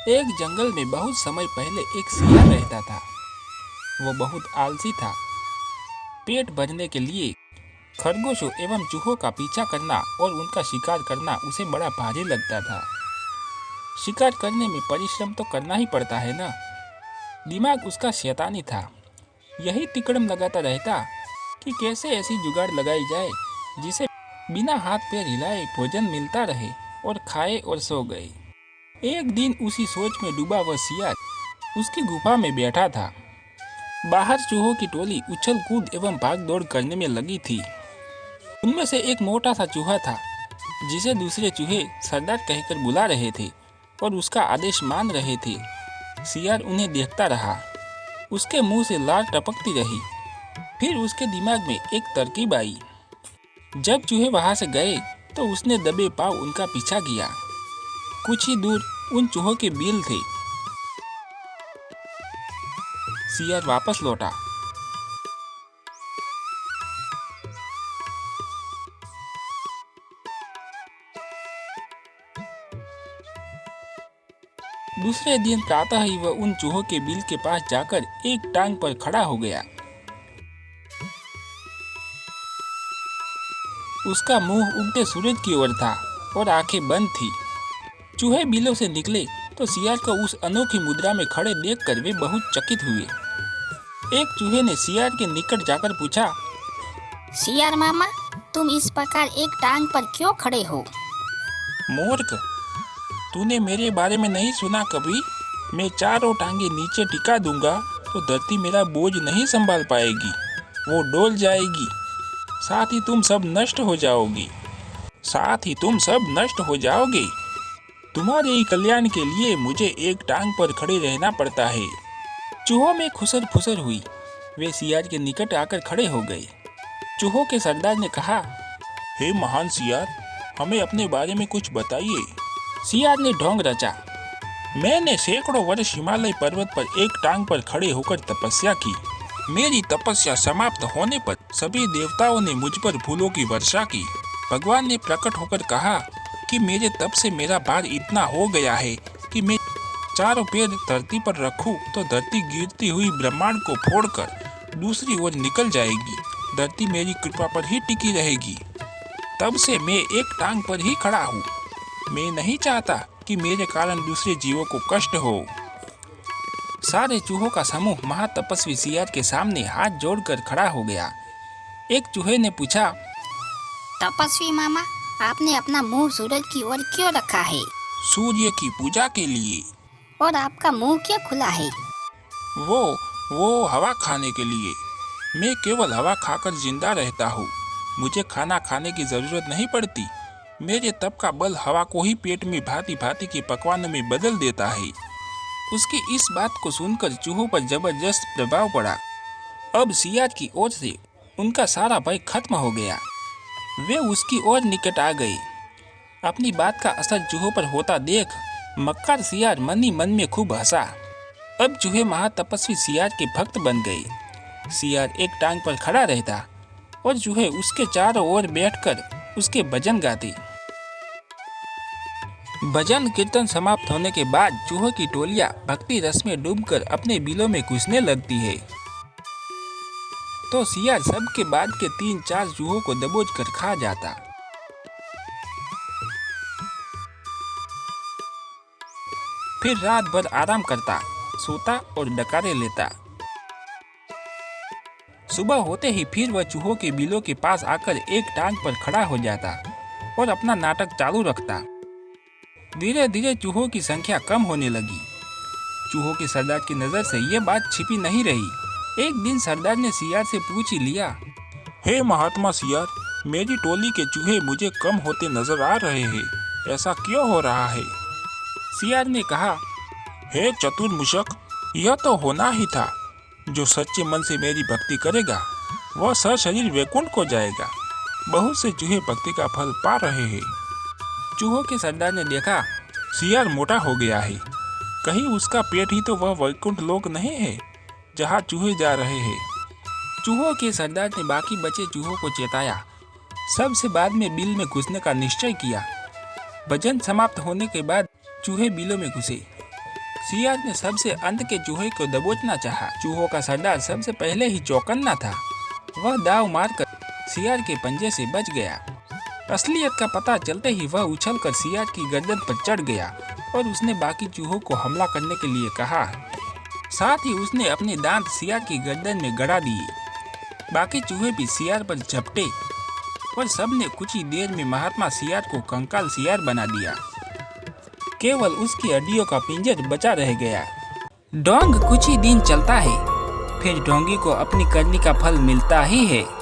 एक जंगल में बहुत समय पहले एक सियार रहता था। वो बहुत आलसी था। पेट भरने के लिए खरगोशों एवं चूहों का पीछा करना और उनका शिकार करना उसे बड़ा भारी लगता था। शिकार करने में परिश्रम तो करना ही पड़ता है ना। दिमाग उसका शैतानी था। यही तिकड़म लगाता रहता कि कैसे ऐसी जुगाड़ लगाई जाए जिसे बिना हाथ पैर हिलाए भोजन मिलता रहे और खाए और सो गए। एक दिन उसी सोच में डूबा वह सियार उसकी गुफा में बैठा था। बाहर चूहों की टोली उछल कूद एवं भाग दौड़ करने में लगी थी। उनमें से एक मोटा सा चूहा था जिसे दूसरे चूहे सरदार कहकर बुला रहे थे और उसका आदेश मान रहे थे। सियार उन्हें देखता रहा। उसके मुंह से लार टपकती रही। फिर उसके दिमाग में एक तरकीब आई। जब चूहे वहां से गए तो उसने दबे पांव उनका पीछा किया। कुछ ही दूर उन चूहों के बिल थे। सियार वापस लौटा। दूसरे दिन प्रातः ही वह उन चूहों के बिल के पास जाकर एक टांग पर खड़ा हो गया। उसका मुंह उगते सूरज की ओर था और आंखें बंद थी। चूहे बिलों से निकले तो सियार को उस अनोखी मुद्रा में खड़े देखकर वे बहुत चकित हुए। एक चूहे ने सियार के निकट जाकर पूछा, सियार मामा, तुम इस प्रकार एक टांग पर क्यों खड़े हो? मूर्ख, तूने मेरे बारे में नहीं सुना कभी? मैं चारों टांगे नीचे टिका दूंगा तो धरती मेरा बोझ नहीं संभाल पाएगी, वो डोल जाएगी। साथ ही तुम सब नष्ट हो जाओगे। तुम्हारे ही कल्याण के लिए मुझे एक टांग पर खड़े रहना पड़ता है। चूहों में खुसर फुसर हुई। वे सियार के निकट आकर खड़े हो गए। चूहों के सरदार ने कहा, हे महान सियार, हमें अपने बारे में कुछ बताइए। सियार ने ढोंग रचा। मैंने सैकड़ों वर्ष हिमालय पर्वत पर एक टांग पर खड़े होकर तपस्या की। मेरी तपस्या समाप्त होने पर सभी देवताओं ने मुझ पर फूलों की वर्षा की। भगवान ने प्रकट होकर कहा कि मेरे तप से मेरा भार इतना हो गया है कि मैं चारों पैर धरती पर रखूं तो धरती गिरती हुई ब्रह्मांड को फोड़कर दूसरी ओर निकल जाएगी। धरती मेरी कृपा पर ही टिकी रहेगी। तब से मैं एक टांग पर ही खड़ा हूँ। मैं नहीं चाहता कि मेरे कारण दूसरे जीवों को कष्ट हो। सारे चूहों का समूह महातपस्वी सियार के सामने हाथ जोड़कर खड़ा हो गया। एक चूहे ने पूछा, तपस्वी मामा, आपने अपना मुंह सूरज की ओर क्यों रखा है? सूर्य की पूजा के लिए। और आपका मुंह क्यों खुला है? वो हवा खाने के लिए। मैं केवल हवा खाकर जिंदा रहता हूँ। मुझे खाना खाने की जरूरत नहीं पड़ती। मेरे तप का बल हवा को ही पेट में भांति भांति के पकवानों में बदल देता है। उसकी इस बात को सुनकर चूहों पर जबरदस्त प्रभाव पड़ा। अब सियार की ओर से उनका सारा भय खत्म हो गया। वे उसकी ओर निकट आ गए। अपनी बात का असर चूहों पर होता देख मक्कार सियार मन ही मन में खूब हंसा। अब चूहे महातपस्वी सियार के भक्त बन गए। सियार एक टांग पर खड़ा रहता और चूहे उसके चारों ओर बैठकर उसके भजन गाते। भजन कीर्तन समाप्त होने के बाद चूहों की टोलियां भक्ति रस में डूबकर अपने बिलों में घुसने लगती है। तो सियार सबके बाद के 3-4 चूहों को दबोच कर खा जाता। फिर रात भर आराम करता, सोता और डकारे लेता। सुबह होते ही फिर वह चूहों के बिलों के पास आकर एक टांग पर खड़ा हो जाता और अपना नाटक चालू रखता। धीरे धीरे चूहों की संख्या कम होने लगी। चूहों के सरदार की नजर से यह बात छिपी नहीं रही। एक दिन सरदार ने सियार से पूछ ही लिया, हे महात्मा सियार, मेरी टोली के चूहे मुझे कम होते नजर आ रहे हैं। ऐसा क्यों हो रहा है? सियार ने कहा, हे चतुर मूषक, यह तो होना ही था। जो सच्चे मन से मेरी भक्ति करेगा वह सशरीर वैकुंठ को जाएगा। बहुत से चूहे भक्ति का फल पा रहे हैं। चूहों के सरदार ने देखा सियार मोटा हो गया है। कहीं उसका पेट ही तो वह वैकुंठ लोक नहीं है जहाँ चूहे जा रहे हैं। चूहों के सरदार ने बाकी बचे चूहों को चेताया। सबसे बाद में बिल में घुसने का निश्चय किया। भजन समाप्त होने के बाद चूहे बिलों में घुसे। सियार ने सबसे अंत के चूहे को दबोचना चाहा। चूहों का सरदार सबसे पहले ही चौकन्ना था। वह दाव मारकर सियार के पंजे से बच गया। असलियत का पता चलते ही वह उछलकर सियार की गर्दन पर चढ़ गया और उसने बाकी चूहों को हमला करने के लिए कहा। साथ ही उसने अपने दांत सियार की गर्दन में गड़ा दिए। बाकी चूहे भी सियार पर झपटे और सबने कुछ ही देर में महात्मा सियार को कंकाल सियार बना दिया। केवल उसकी हड्डियों का पिंजर बचा रह गया। ढोंग कुछ ही दिन चलता है, फिर ढोंगी को अपनी करनी का फल मिलता ही है।